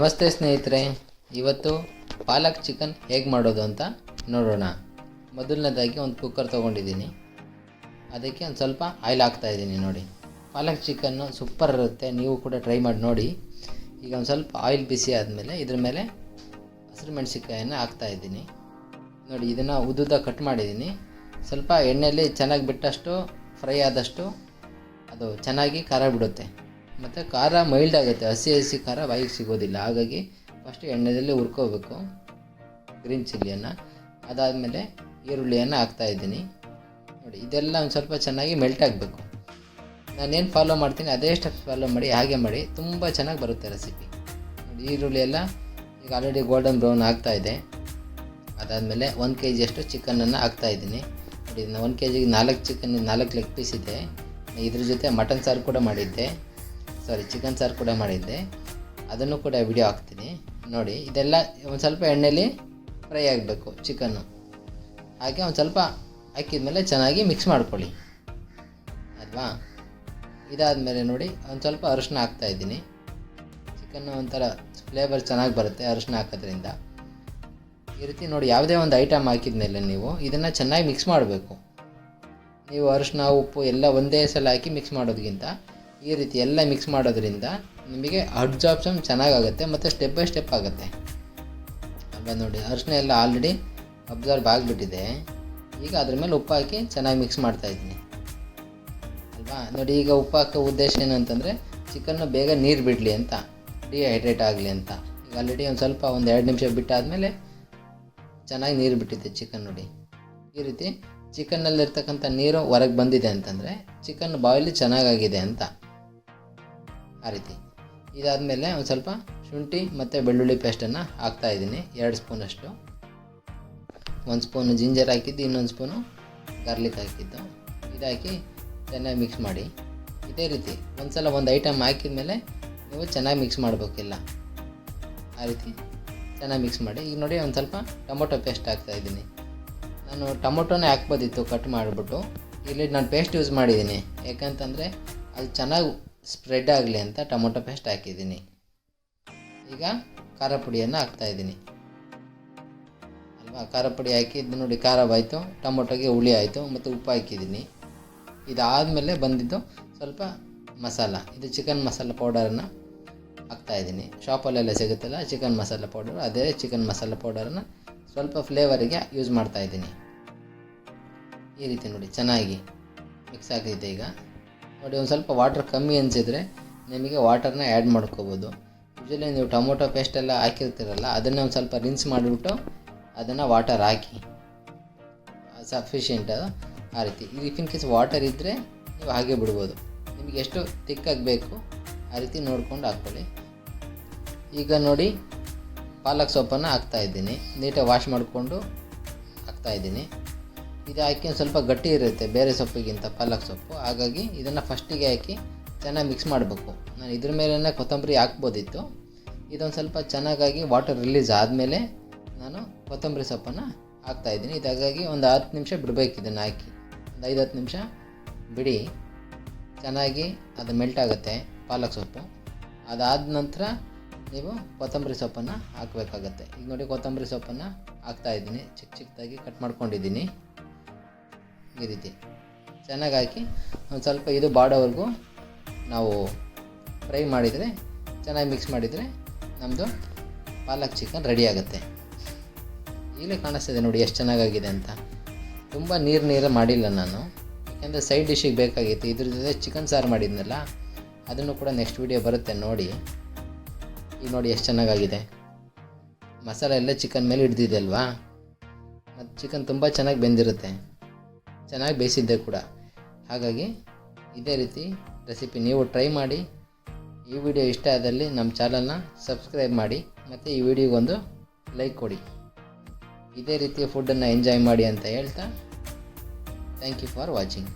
ನಮಸ್ತೆ ಸ್ನೇಹಿತರೆ, ಇವತ್ತು ಪಾಲಕ್ ಚಿಕನ್ ಹೇಗೆ ಮಾಡೋದು ಅಂತ ನೋಡೋಣ. ಮೊದಲನೇದಾಗಿ ಒಂದು ಕುಕ್ಕರ್ ತೊಗೊಂಡಿದ್ದೀನಿ. ಅದಕ್ಕೆ ಒಂದು ಸ್ವಲ್ಪ ಆಯಿಲ್ ಹಾಕ್ತಾಯಿದ್ದೀನಿ. ನೋಡಿ, ಪಾಲಕ್ ಚಿಕನ್ನು ಸೂಪರ್ ಇರುತ್ತೆ, ನೀವು ಕೂಡ ಟ್ರೈ ಮಾಡಿ ನೋಡಿ. ಈಗ ಒಂದು ಸ್ವಲ್ಪ ಆಯಿಲ್ ಬಿಸಿ ಆದಮೇಲೆ ಇದ್ರ ಮೇಲೆ ಹಸಿರು ಮೆಣಸಿನ್ಕಾಯನ್ನು ಹಾಕ್ತಾಯಿದ್ದೀನಿ. ನೋಡಿ, ಇದನ್ನು ಉದ್ದುದ ಕಟ್ ಮಾಡಿದ್ದೀನಿ. ಸ್ವಲ್ಪ ಎಣ್ಣೆಯಲ್ಲಿ ಚೆನ್ನಾಗಿ ಬಿಟ್ಟಷ್ಟು ಫ್ರೈ ಆದಷ್ಟು ಅದು ಚೆನ್ನಾಗಿ ಖಾರ ಬಿಡುತ್ತೆ. ಮತ್ತು ಖಾರ ಮೈಲ್ಡ್ ಆಗುತ್ತೆ, ಹಸಿ ಖಾರ ಬಾಯಿಗೆ ಸಿಗೋದಿಲ್ಲ. ಹಾಗಾಗಿ ಫಸ್ಟ್ ಎಣ್ಣೆಯಲ್ಲಿ ಹುರ್ಕೋಬೇಕು ಗ್ರೀನ್ ಚಿಲ್ಲಿಯನ್ನು. ಅದಾದಮೇಲೆ ಈರುಳ್ಳಿಯನ್ನು ಹಾಕ್ತಾಯಿದ್ದೀನಿ. ನೋಡಿ, ಇದೆಲ್ಲ ಒಂದು ಸ್ವಲ್ಪ ಚೆನ್ನಾಗಿ ಮೆಲ್ಟ್ ಆಗಬೇಕು. ನಾನೇನು ಫಾಲೋ ಮಾಡ್ತೀನಿ ಅದೇ ಸ್ಟೆಪ್ಸ್ ಫಾಲೋ ಮಾಡಿ, ಹಾಗೆ ಮಾಡಿ, ತುಂಬ ಚೆನ್ನಾಗಿ ಬರುತ್ತೆ ರೆಸಿಪಿ. ನೋಡಿ, ಈರುಳ್ಳಿ ಎಲ್ಲ ಈಗ ಆಲ್ರೆಡಿ ಗೋಲ್ಡನ್ ಬ್ರೌನ್ ಆಗ್ತಾಯಿದೆ. ಅದಾದಮೇಲೆ 1 kg ಚಿಕನನ್ನು ಹಾಕ್ತಾಯಿದ್ದೀನಿ. ನೋಡಿ, 1 kgಗೆ 4 ಲೆಗ್ ಪೀಸ್ ಇದೆ. ಇದ್ರ ಜೊತೆ ಮಟನ್ ಸಾರು ಕೂಡ ಮಾಡಿದ್ದೆ, ಚಿಕನ್ ಸಾರು ಕೂಡ ಮಾಡಿದ್ದೆ, ಅದನ್ನು ಕೂಡ ವಿಡಿಯೋ ಹಾಕ್ತೀನಿ ನೋಡಿ. ಇದೆಲ್ಲ ಒಂದು ಸ್ವಲ್ಪ ಎಣ್ಣೆಯಲ್ಲಿ ಫ್ರೈ ಆಗಬೇಕು ಚಿಕನ್ನು. ಹಾಗೆ ಒಂದು ಸ್ವಲ್ಪ ಹಾಕಿದ್ಮೇಲೆ ಚೆನ್ನಾಗಿ ಮಿಕ್ಸ್ ಮಾಡ್ಕೊಳ್ಳಿ ಅಲ್ವಾ. ಇದಾದಮೇಲೆ ನೋಡಿ, ಒಂದು ಸ್ವಲ್ಪ ಅರಿಶಿನ ಹಾಕ್ತಾಯಿದ್ದೀನಿ. ಚಿಕನ್ನು ಒಂಥರ ಫ್ಲೇವರ್ ಚೆನ್ನಾಗಿ ಬರುತ್ತೆ ಅರಿಶಿನ ಹಾಕೋದ್ರಿಂದ. ಈ ರೀತಿ ನೋಡಿ, ಯಾವುದೇ ಒಂದು ಐಟಮ್ ಹಾಕಿದ ಮೇಲೆ ನೀವು ಇದನ್ನು ಚೆನ್ನಾಗಿ ಮಿಕ್ಸ್ ಮಾಡಬೇಕು. ನೀವು ಅರಿಶಿನ ಉಪ್ಪು ಎಲ್ಲ ಒಂದೇ ಸಲ ಹಾಕಿ ಮಿಕ್ಸ್ ಮಾಡೋದಕ್ಕಿಂತ ಈ ರೀತಿ ಎಲ್ಲ ಮಿಕ್ಸ್ ಮಾಡೋದ್ರಿಂದ ನಿಮಗೆ ಅಬ್ಸಾರ್ಪ್ಷನ್ ಚೆನ್ನಾಗಾಗುತ್ತೆ ಮತ್ತು ಸ್ಟೆಪ್ ಬೈ ಸ್ಟೆಪ್ ಆಗುತ್ತೆ ಅಲ್ವಾ. ನೋಡಿ, ಅರಿಶಿನ ಎಲ್ಲ ಆಲ್ರೆಡಿ ಅಬ್ಸಾರ್ಬ್ ಆಗಿಬಿಟ್ಟಿದೆ. ಈಗ ಅದ್ರ ಮೇಲೆ ಉಪ್ಪು ಹಾಕಿ ಚೆನ್ನಾಗಿ ಮಿಕ್ಸ್ ಮಾಡ್ತಾಯಿದ್ದೀನಿ ಅಲ್ವಾ. ನೋಡಿ, ಈಗ ಉಪ್ಪು ಹಾಕೋ ಉದ್ದೇಶ ಏನಂತಂದರೆ ಚಿಕನ್ನು ಬೇಗ ನೀರು ಬಿಡಲಿ ಅಂತ, ಡಿಹೈಡ್ರೇಟ್ ಆಗಲಿ ಅಂತ. ಈಗ ಆಲ್ರೆಡಿ ಒಂದು ಸ್ವಲ್ಪ 2 ನಿಮಿಷ ಬಿಟ್ಟಾದಮೇಲೆ ಚೆನ್ನಾಗಿ ನೀರು ಬಿಟ್ಟಿದೆ ಚಿಕನ್. ನೋಡಿ, ಈ ರೀತಿ ಚಿಕನ್ನಲ್ಲಿರ್ತಕ್ಕಂಥ ನೀರು ಹೊರಗೆ ಬಂದಿದೆ ಅಂತಂದರೆ ಚಿಕನ್ ಬಾಯ್ಲಿ ಚೆನ್ನಾಗಾಗಿದೆ ಅಂತ. ಆ ರೀತಿ ಇದಾದಮೇಲೆ ಒಂದು ಸ್ವಲ್ಪ ಶುಂಠಿ ಮತ್ತು ಬೆಳ್ಳುಳ್ಳಿ ಪೇಸ್ಟನ್ನು ಹಾಕ್ತಾಯಿದ್ದೀನಿ. 2 ಸ್ಪೂನಷ್ಟು. 1 ಸ್ಪೂನು ಜಿಂಜರ್ ಹಾಕಿದ್ದು, ಇನ್ನೊಂದು ಸ್ಪೂನು ಗಾರ್ಲಿಕ್ ಹಾಕಿದ್ದು. ಇದಾಕಿ ಚೆನ್ನಾಗಿ ಮಿಕ್ಸ್ ಮಾಡಿ. ಇದೇ ರೀತಿ ಒಂದು ಸಲ ಒಂದು ಐಟಮ್ ಹಾಕಿದ ಮೇಲೆ ನೀವು ಚೆನ್ನಾಗಿ ಮಿಕ್ಸ್ ಮಾಡಬೇಕಿಲ್ಲ. ಆ ರೀತಿ ಚೆನ್ನಾಗಿ ಮಿಕ್ಸ್ ಮಾಡಿ. ಈಗ ನೋಡಿ, ಒಂದು ಸ್ವಲ್ಪ ಟೊಮೊಟೊ ಪೇಸ್ಟ್ ಹಾಕ್ತಾಯಿದ್ದೀನಿ. ನಾನು ಟೊಮೊಟೊನೇ ಹಾಕ್ಬೋದಿತ್ತು ಕಟ್ ಮಾಡಿಬಿಟ್ಟು, ಇಲ್ಲಿ ನಾನು ಪೇಸ್ಟ್ ಯೂಸ್ ಮಾಡಿದ್ದೀನಿ. ಯಾಕಂತಂದರೆ ಅದು ಚೆನ್ನಾಗಿ ಸ್ಪ್ರೆಡ್ ಆಗಲಿ ಅಂತ ಟೊಮೊಟೊ ಪೇಸ್ಟ್ ಹಾಕಿದ್ದೀನಿ. ಈಗ ಖಾರ ಪುಡಿಯನ್ನು ಹಾಕ್ತಾಯಿದ್ದೀನಿ ಅಲ್ವಾ. ಖಾರ ಪುಡಿ ಹಾಕಿದ್ದು ನೋಡಿ, ಖಾರವಾಯಿತು, ಟೊಮೊಟೊಗೆ ಹುಳಿ ಆಯಿತು, ಮತ್ತು ಉಪ್ಪು ಹಾಕಿದ್ದೀನಿ. ಇದಾದಮೇಲೆ ಬಂದಿದ್ದು ಸ್ವಲ್ಪ ಮಸಾಲ, ಇದು ಚಿಕನ್ ಮಸಾಲ ಪೌಡರನ್ನು ಹಾಕ್ತಾಯಿದ್ದೀನಿ. ಶಾಪಲ್ಲೆಲ್ಲ ಸಿಗುತ್ತಲ್ಲ ಚಿಕನ್ ಮಸಾಲ ಪೌಡರ್, ಅದೇ ಚಿಕನ್ ಮಸಾಲ ಪೌಡರನ್ನು ಸ್ವಲ್ಪ ಫ್ಲೇವರಿಗೆ ಯೂಸ್ ಮಾಡ್ತಾಯಿದ್ದೀನಿ. ಈ ರೀತಿ ನೋಡಿ ಚೆನ್ನಾಗಿ ಮಿಕ್ಸ್ ಆಗಿದೆ. ಈಗ ನೋಡಿ, ಒಂದು ಸ್ವಲ್ಪ ವಾಟರ್ ಕಮ್ಮಿ ಅನಿಸಿದರೆ ನಿಮಗೆ ವಾಟರ್ನ ಆ್ಯಡ್ ಮಾಡ್ಕೋಬೋದು. ಯೂಶಲಿ ನೀವು ಟೊಮೊಟೊ ಪೇಸ್ಟೆಲ್ಲ ಹಾಕಿರ್ತೀರಲ್ಲ, ಅದನ್ನು ಒಂದು ಸ್ವಲ್ಪ ರಿನ್ಸ್ ಮಾಡಿಬಿಟ್ಟು ಅದನ್ನು ವಾಟರ್ ಹಾಕಿ, ಸಫಿಷಿಯೆಂಟ್ ಅದು. ಆ ರೀತಿ ಇಫ್ ಇನ್ ಕೇಸ್ ವಾಟರ್ ಇದ್ದರೆ ನೀವು ಹಾಗೆ ಬಿಡ್ಬೋದು. ನಿಮಗೆ ಎಷ್ಟು ತಿಕ್ಕಾಗಿ ಬೇಕು ಆ ರೀತಿ ನೋಡ್ಕೊಂಡು ಹಾಕ್ಕೊಳ್ಳಿ. ಈಗ ನೋಡಿ, ಪಾಲಕ್ ಸೊಪ್ಪನ್ನು ಹಾಕ್ತಾಯಿದ್ದೀನಿ. ನೀಟಾಗಿ ವಾಶ್ ಮಾಡಿಕೊಂಡು ಹಾಕ್ತಾಯಿದ್ದೀನಿ. ಇದು ಹಾಕಿ ಒಂದು ಸ್ವಲ್ಪ ಗಟ್ಟಿ ಇರುತ್ತೆ ಬೇರೆ ಸೊಪ್ಪಿಗಿಂತ ಪಾಲಕ್ ಸೊಪ್ಪು. ಹಾಗಾಗಿ ಇದನ್ನು ಫಸ್ಟಿಗೆ ಹಾಕಿ ಚೆನ್ನಾಗಿ ಮಿಕ್ಸ್ ಮಾಡಬೇಕು. ನಾನು ಇದ್ರ ಮೇಲೇ ಕೊತ್ತಂಬರಿ ಹಾಕ್ಬೋದಿತ್ತು. ಇದೊಂದು ಸ್ವಲ್ಪ ಚೆನ್ನಾಗಾಗಿ ವಾಟರ್ ರಿಲೀಸ್ ಆದಮೇಲೆ ನಾನು ಕೊತ್ತಂಬರಿ ಸೊಪ್ಪನ್ನು ಹಾಕ್ತಾಯಿದ್ದೀನಿ. ಇದಾಗಾಗಿ ಒಂದು 10 ನಿಮಿಷ ಬಿಡಬೇಕು. ಇದನ್ನು ಹಾಕಿ ಒಂದು 5-10 ನಿಮಿಷ ಬಿಡಿ, ಚೆನ್ನಾಗಿ ಅದು ಮೆಲ್ಟ್ ಆಗುತ್ತೆ ಪಾಲಕ್ ಸೊಪ್ಪು. ಅದಾದ ನಂತರ ನೀವು ಕೊತ್ತಂಬರಿ ಸೊಪ್ಪನ್ನು ಹಾಕಬೇಕಾಗತ್ತೆ. ಈಗ ನೋಡಿ, ಕೊತ್ತಂಬರಿ ಸೊಪ್ಪನ್ನು ಹಾಕ್ತಾಯಿದ್ದೀನಿ. ಚಿಕ್ಕದಾಗಿ ಕಟ್ ಮಾಡ್ಕೊಂಡಿದ್ದೀನಿ. ಈ ರೀತಿ ಚೆನ್ನಾಗಿ ಹಾಕಿ ಒಂದು ಸ್ವಲ್ಪ ಇದು ಬಾಡೋವರೆಗೂ ನಾವು ಫ್ರೈ ಮಾಡಿದರೆ, ಚೆನ್ನಾಗಿ ಮಿಕ್ಸ್ ಮಾಡಿದರೆ ನಮ್ಮದು ಪಾಲಕ್ ಚಿಕನ್ ರೆಡಿ ಆಗುತ್ತೆ. ಈಗಲೇ ಕಾಣಿಸ್ತಿದೆ ನೋಡಿ ಎಷ್ಟು ಚೆನ್ನಾಗಾಗಿದೆ ಅಂತ. ತುಂಬ ನೀರು ಮಾಡಿಲ್ಲ ನಾನು, ಯಾಕೆಂದರೆ ಸೈಡ್ ಡಿಶ್ಶಿಗೆ ಬೇಕಾಗಿತ್ತು. ಇದ್ರ ಜೊತೆ ಚಿಕನ್ ಸಾರು ಮಾಡಿದ್ನಲ್ಲ, ಅದನ್ನು ಕೂಡ ನೆಕ್ಸ್ಟ್ ವೀಡಿಯೋ ಬರುತ್ತೆ ನೋಡಿ. ಈಗ ನೋಡಿ ಎಷ್ಟು ಚೆನ್ನಾಗಾಗಿದೆ. ಮಸಾಲೆ ಎಲ್ಲ ಚಿಕನ್ ಮೇಲೆ ಹಿಡ್ದಿದೆ ಅಲ್ವಾ, ಮತ್ತು ಚಿಕನ್ ತುಂಬ ಚೆನ್ನಾಗಿ ಬೆಂದಿರುತ್ತೆ, ಚೆನ್ನಾಗಿ ಬೇಯಿಸಿದ್ದೆ ಕೂಡ. ಹಾಗಾಗಿ ಇದೇ ರೀತಿ ರೆಸಿಪಿ ನೀವು ಟ್ರೈ ಮಾಡಿ. ಈ ವಿಡಿಯೋ ಇಷ್ಟ ಆದಲ್ಲಿ ನಮ್ಮ ಚಾನಲ್ನ ಸಬ್ಸ್ಕ್ರೈಬ್ ಮಾಡಿ, ಮತ್ತು ಈ ವಿಡಿಯೋಗೊಂದು ಲೈಕ್ ಕೊಡಿ. ಇದೇ ರೀತಿಯ ಫುಡ್ಡನ್ನು ಎಂಜಾಯ್ ಮಾಡಿ ಅಂತ ಹೇಳ್ತಾ, ಥ್ಯಾಂಕ್ ಯು ಫಾರ್ ವಾಚಿಂಗ್.